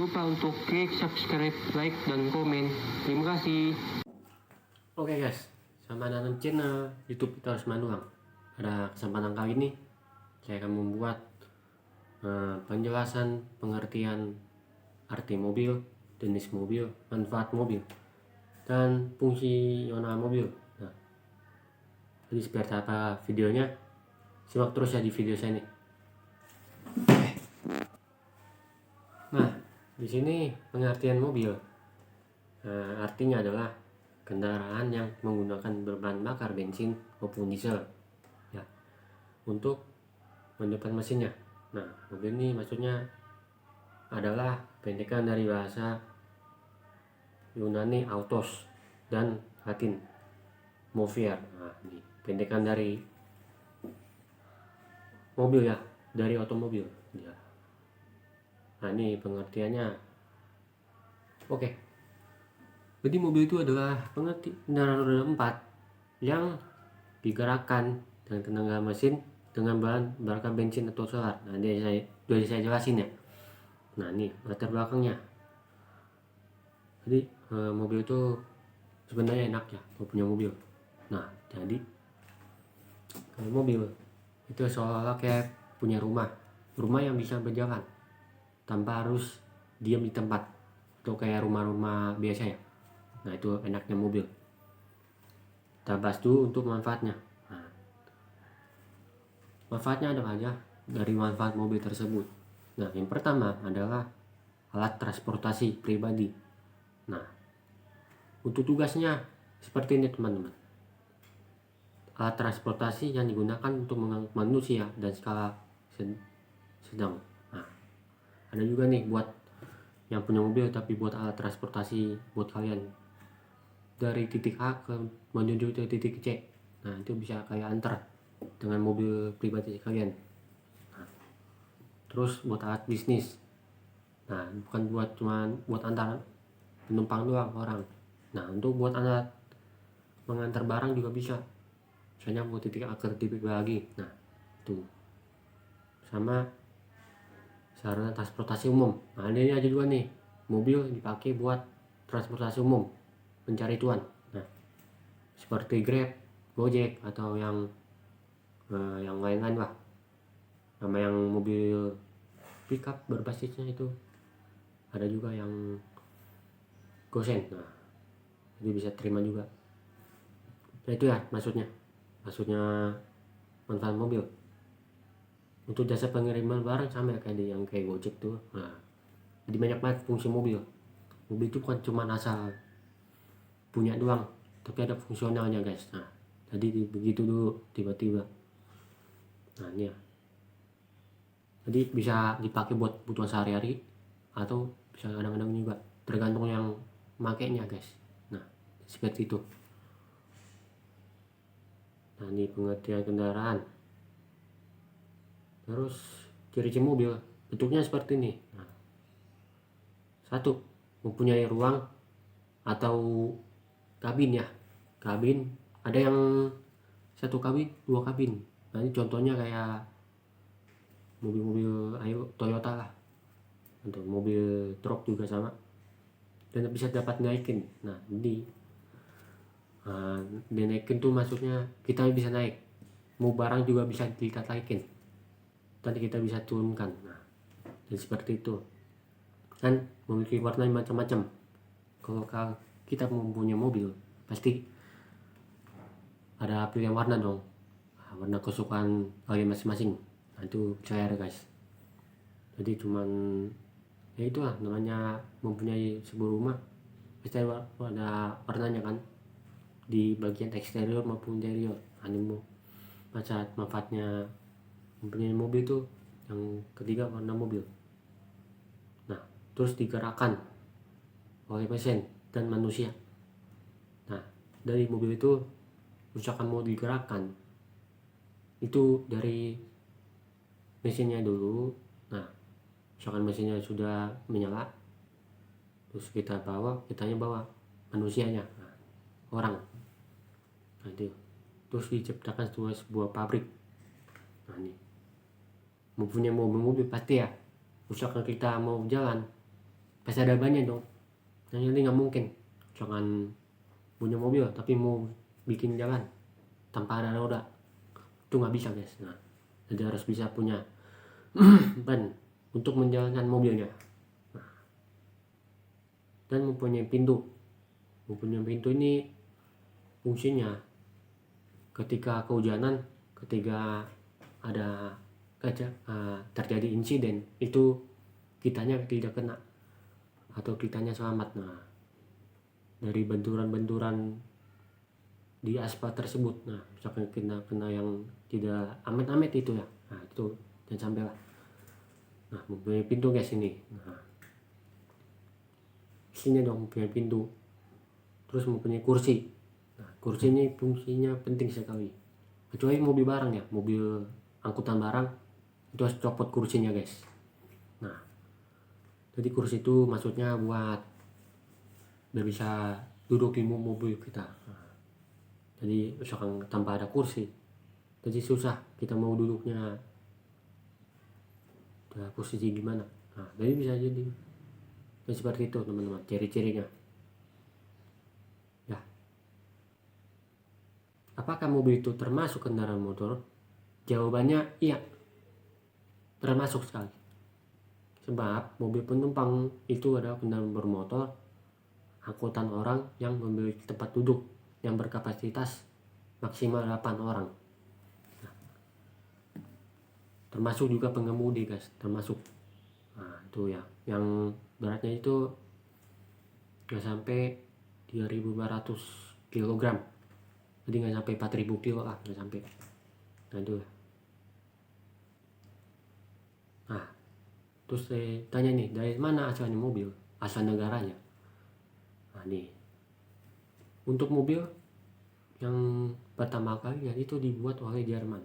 lupa untuk klik subscribe, like, dan komen. Terima kasih. Oke guys, selamat datang channel YouTube Terus Manuang. Pada kesempatan kali ini saya akan membuat penjelasan pengertian arti mobil, jenis mobil, manfaat mobil, dan fungsi zona mobil. Nah, jadi seperti apa videonya? Simak terus ya di video saya ini. Nah, di sini pengertian mobil. Artinya adalah kendaraan yang menggunakan berbahan bakar bensin maupun diesel ya untuk menghidupkan mesinnya. Nah, mobil ini maksudnya adalah pendekan dari bahasa Yunani autos dan Latin mover. Nah, ini pendekan dari mobil ya, dari otomobil ya. Nah, ini pengertiannya. Oke. Jadi mobil itu adalah kendaraan roda 4 yang digerakkan dengan tenaga mesin dengan bahan bakar bensin atau solar. Nah, sudah saya jelasin ya. Nah, ini latar belakangnya. Jadi mobil itu sebenarnya enak ya kalau punya mobil. Nah, jadi kalau mobil itu seolah-olah kayak punya rumah yang bisa berjalan tanpa harus diam di tempat, atau kayak rumah-rumah biasa ya. Nah, itu enaknya mobil. Kita bahas dulu untuk manfaatnya. Nah, manfaatnya ada aja dari manfaat mobil tersebut. Nah, yang pertama adalah alat transportasi pribadi. Nah, untuk tugasnya seperti ini teman-teman. Alat transportasi yang digunakan untuk mengangkut manusia dan skala sedang. Nah, ada juga nih buat yang punya mobil tapi buat alat transportasi buat kalian dari titik A ke menuju ke titik C. Nah, itu bisa kayak antar dengan mobil pribadi kalian. Nah, terus buat alat bisnis. Nah, bukan buat antar penumpang doang orang. Nah, untuk buat alat mengantar barang juga bisa. Misalnya buat titik A ke titik B lagi. Nah, itu sama sarana transportasi umum. Nah, ini aja juga nih, mobil dipakai buat transportasi umum, mencari tuan. Nah, seperti Grab, Gojek, atau yang lain-lain lah. Sama yang mobil pickup berbasisnya itu ada juga yang Gosen. Nah, jadi bisa terima juga. Nah, itu ya maksudnya manfaat mobil. Untuk jasa pengiriman barang sama kayak yang kayak Gojek tuh. Nah, jadi banyak banget fungsi mobil. Mobil itu bukan cuma asal punya doang, tapi ada fungsionalnya guys. Nah, jadi begitu dulu tiba-tiba. Nah, ini ya. Jadi bisa dipakai buat kebutuhan sehari-hari atau bisa kadang-kadang juga, tergantung yang makainya guys. Nah, seperti itu. Nah, ini pengertian kendaraan. Terus ciri-ciri mobil bentuknya seperti ini. Nah, satu, mempunyai ruang atau kabin ya. Kabin ada yang satu kabin, dua kabin. Nah, ini contohnya kayak mobil-mobil Toyota lah, untuk mobil truk juga sama, dan bisa dapat naikin. Nah, ini dinaikin tuh maksudnya kita bisa naik, mau barang juga bisa kita naikin, tadi kita bisa turunkan. Nah, dan seperti itu kan, memiliki warna macam-macam. Kalau kita mempunyai mobil pasti ada pilihan warna dong, warna kesukaan kalian masing-masing. Nah, itu percaya guys. Jadi cuman ya itulah namanya mempunyai sebuah rumah, pasti ada warnanya kan, di bagian eksterior maupun interior. Nah, ini manfaatnya mempunyai mobil itu. Yang ketiga, warna mobil. Nah, terus digerakkan oleh mesin dan manusia. Nah, dari mobil itu misalkan mau digerakkan itu dari mesinnya dulu. Nah, misalkan mesinnya sudah menyala, terus kitanya bawa manusianya, nah, orang. Nah, itu terus diciptakan sebuah pabrik. Nah, ini mempunyai mobil pasti ya, misalkan kita mau jalan pasti ada banyak dong. Nah ini nggak mungkin jangan punya mobil tapi mau bikin jalan tanpa ada roda, itu nggak bisa guys. Nah jadi harus bisa punya ban untuk menjalankan mobilnya. Nah, dan mempunyai pintu ini fungsinya ketika kehujanan, ketika ada terjadi insiden, itu kitanya tidak kena atau kitanya selamat. Nah dari benturan-benturan di aspal tersebut, nah misalkan kena yang tidak amit-amit itu ya, nah itu jangan sampai lah. Nah mempunyai pintu guys ini, nah isinya dong mempunyai pintu, terus mempunyai kursi. Nah kursi ini fungsinya penting sekali, kecuali mobil barang ya, mobil angkutan barang itu harus copot kursinya guys. Nah jadi kursi itu maksudnya buat biar bisa duduk di mobil kita. Nah, jadi misalkan tanpa ada kursi jadi susah kita mau duduknya posisi gimana. Nah jadi bisa jadi dan seperti itu teman-teman ciri-cirinya ya. Apakah mobil itu termasuk kendaraan motor? Jawabannya iya, termasuk sekali. Sebab mobil penumpang itu adalah kendaraan bermotor, angkutan orang yang memiliki tempat duduk yang berkapasitas maksimal 8 orang. Nah, termasuk juga pengemudi guys, termasuk. Nah itu ya, yang beratnya itu nggak sampai 3.500 kg, jadi nggak sampai 4.000 kilo lah, nggak sampai. Nah itu. Nah terus saya tanya nih, dari mana asalnya mobil, asal negaranya. Nah nih, untuk mobil yang pertama kali ya itu dibuat oleh Jerman,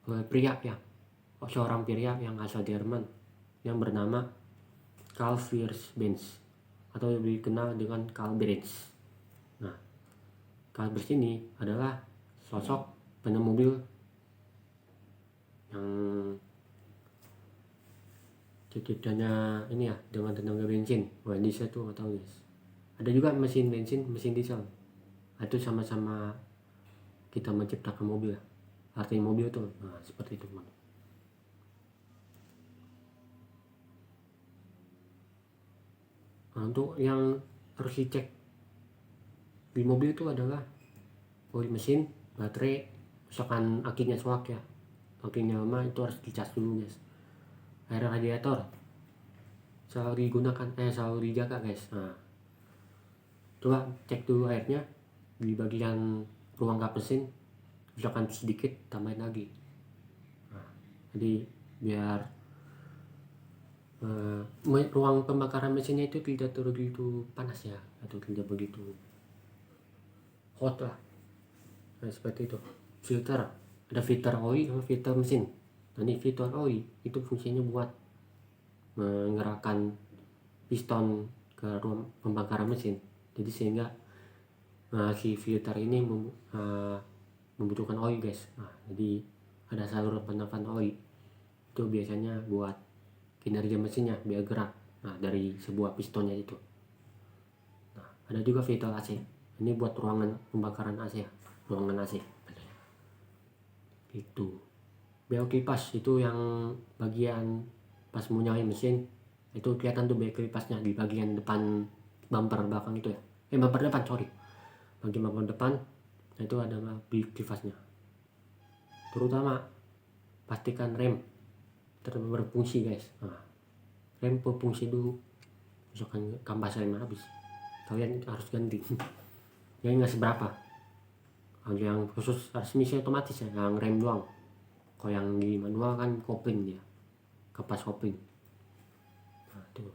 oleh pria ya, seorang pria yang asal Jerman yang bernama Karl Friedrich Benz atau lebih dikenal dengan Karl Benz. Nah Karl Benz ini adalah sosok penemu mobil yang ciptanya ini ya dengan tenaga bensin, bukan diesel tuh atau guys. Ada juga mesin bensin, mesin diesel. Itu sama-sama kita menciptakan mobil. Artinya mobil tuh, nah seperti itu teman. Nah, untuk yang harus dicek di mobil itu adalah oli mesin, baterai, misalkan akinya soak ya, akinya lemah itu harus dicas dulu guys. Air radiator selalu digunakan, selalu dijaga guys. Nah coba cek dulu airnya di bagian ruang kap mesin, misalkan sedikit tambahin lagi. Nah, jadi biar ruang pembakaran mesinnya itu tidak begitu panas ya, atau tidak begitu hot lah. Nah seperti itu. Filter, ada filter oil sama filter mesin. Nanti filter oil itu fungsinya buat menggerakkan piston ke ruang pembakaran mesin, jadi sehingga si filter ini membutuhkan oil guys. Nah jadi ada saluran penampang oil, itu biasanya buat kinerja mesinnya biar gerak, nah dari sebuah pistonnya itu. Nah ada juga filter AC, ini buat ruangan pembakaran AC ya, ruangan AC itu. Belok kipas itu yang bagian pas mau nyalain mesin itu kelihatan tuh belok kipasnya di bagian depan bumper belakang itu ya, bumper depan sorry, bagian bumper depan. Nah itu ada belok kipasnya. Terutama pastikan rem tetap berfungsi guys. Nah, rem berfungsi dulu, misalkan kampas rem habis kalian harus ganti. Jadi nggak seberapa, yang khusus transmisi otomatis ya, yang rem doang. Kalau yang di manual kan kopling dia, kapas kopling. Nah itu.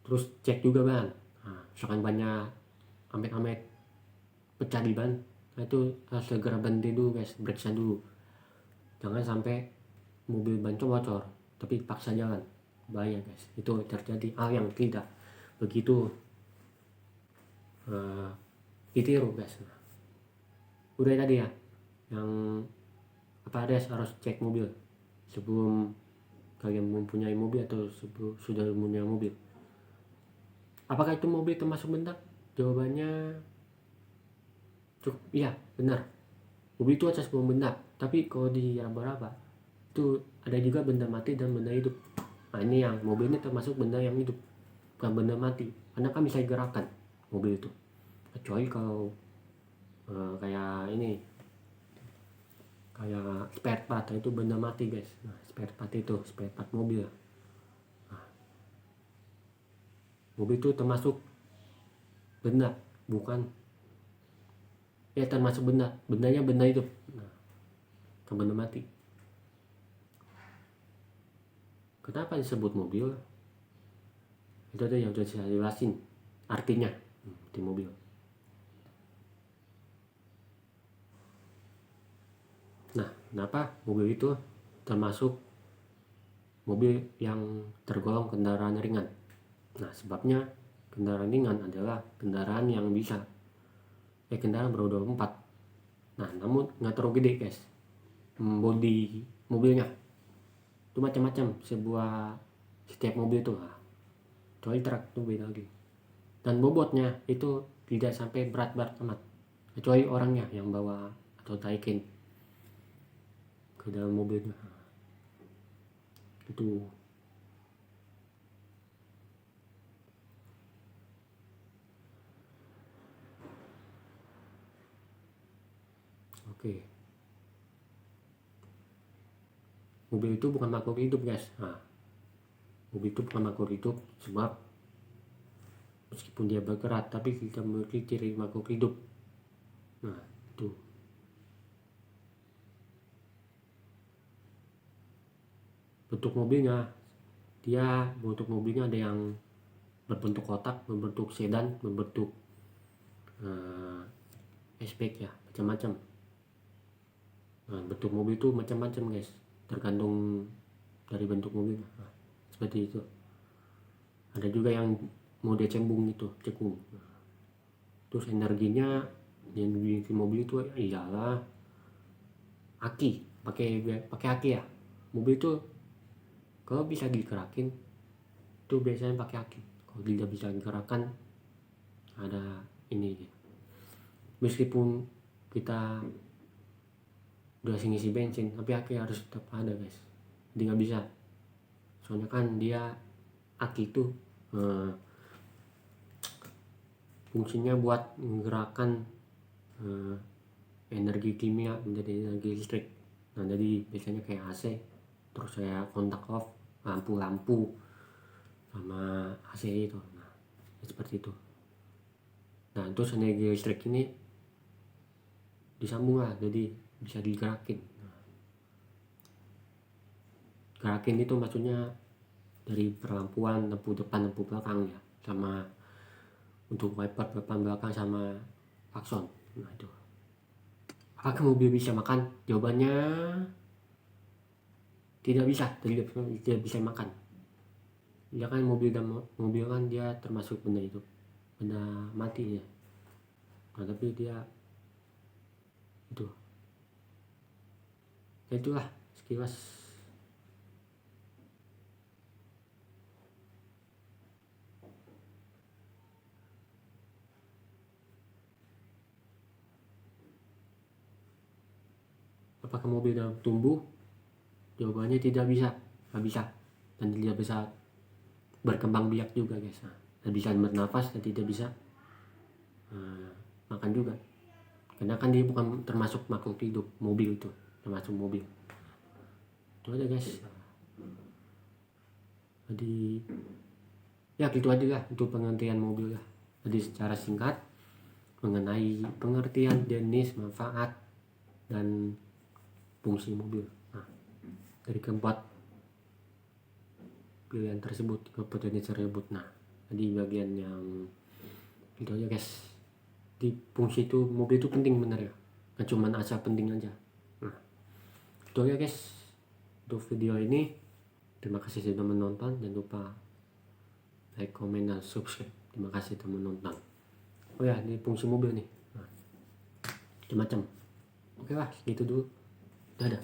Terus cek juga ban. Nah, misalkan bannya amet-amet pecah di ban, nah itu harus segera berhenti dulu guys, periksa dulu. Jangan sampai mobil ban bocor tapi paksa jalan, bahaya guys. Itu terjadi hal yang tidak begitu ditiru guys. Nah, udah tadi ya yang apa ada harus cek mobil sebelum kalian mempunyai mobil atau sudah mempunyai mobil. Apakah itu mobil termasuk benda? Jawabannya cukup iya, benar. Mobil itu adalah sebuah benda, tapi kalau diraba-raba itu ada juga benda mati dan benda hidup. Nah ini yang mobil ini termasuk benda yang hidup, bukan benda mati, karena kan bisa digerakkan mobil itu. Kecuali kalau kayak ini, kayak spare part itu benda mati guys. Nah spare part itu spare part mobil. Nah, mobil itu termasuk benda, bukan ya termasuk benda, bendanya benda hidup, nah, bukan benda mati. Kenapa disebut mobil? Itu ada yang sudah saya jelasin artinya di mobil. Nah, kenapa mobil itu termasuk mobil yang tergolong kendaraan ringan? Nah, sebabnya kendaraan ringan adalah kendaraan yang bisa kendaraan beroda 4. Nah, namun nggak terlalu gede guys. Bodi mobilnya itu macam-macam, setiap mobil itu kecuali truk itu beda lagi. Dan bobotnya itu tidak sampai berat-berat amat, kecuali orangnya yang bawa atau taikin ke dalam mobilnya. Itu oke. Mobil itu bukan makhluk hidup guys. Nah, mobil itu bukan makhluk hidup sebab meskipun dia bergerak tapi kita memiliki ciri makhluk hidup. Nah itu bentuk mobilnya, ada yang berbentuk kotak, berbentuk sedan, berbentuk hatchback ya, macam-macam. Nah, bentuk mobil itu macam-macam guys, tergantung dari bentuk mobilnya. Nah, seperti itu. Ada juga yang mode cembung itu, cekung. Terus energinya yang dibikin mobil itu iyalah aki, pakai aki ya. Mobil itu kalau bisa digerakin itu biasanya pakai aki. Kalau tidak bisa digerakkan ada ini. Meskipun kita udah ngisi bensin tapi aki harus tetap ada guys. Jadi nggak bisa. Soalnya kan dia aki itu fungsinya buat menggerakkan energi kimia menjadi energi listrik. Nah jadi biasanya kayak AC, terus saya kontak off lampu sama AC itu. Nah seperti itu. Nah terus energi listrik ini disambung lah, jadi bisa digerakin. Nah, gerakin itu maksudnya dari perlampuan, lampu depan, lampu belakang ya, sama untuk wiper depan belakang sama klakson. Nah itu. Apakah mobil bisa makan? Jawabannya tidak bisa, tidak bisa makan. Ya kan mobil kan dia termasuk benda itu, benda mati ya. Nah tapi dia itu. Ya itulah sekilas. Apakah mobil dalam tumbuh? Jawabannya tidak bisa, nggak bisa, dan tidak bisa berkembang biak juga guys. Nah, tidak bisa bernafas dan tidak bisa makan juga, karena kan dia bukan termasuk makhluk hidup. Mobil itu termasuk mobil. Itu aja guys. Jadi ya gitu aja lah untuk pengertian mobil lah. Jadi secara singkat mengenai pengertian jenis, manfaat, dan fungsi mobil. Nah, dari keempat pilihan tersebut, keempat jenis tersebut. Nah, jadi bagian yang itu aja guys. Di fungsi itu mobil itu penting bener ya, nggak cuma asal penting aja. Nah, itu aja guys untuk video ini. Terima kasih sudah menonton. Jangan lupa like, komen, dan subscribe. Terima kasih telah menonton. Oh ya, di fungsi mobil nih, nah, macam-macam. Oke lah, gitu dulu. Dadah.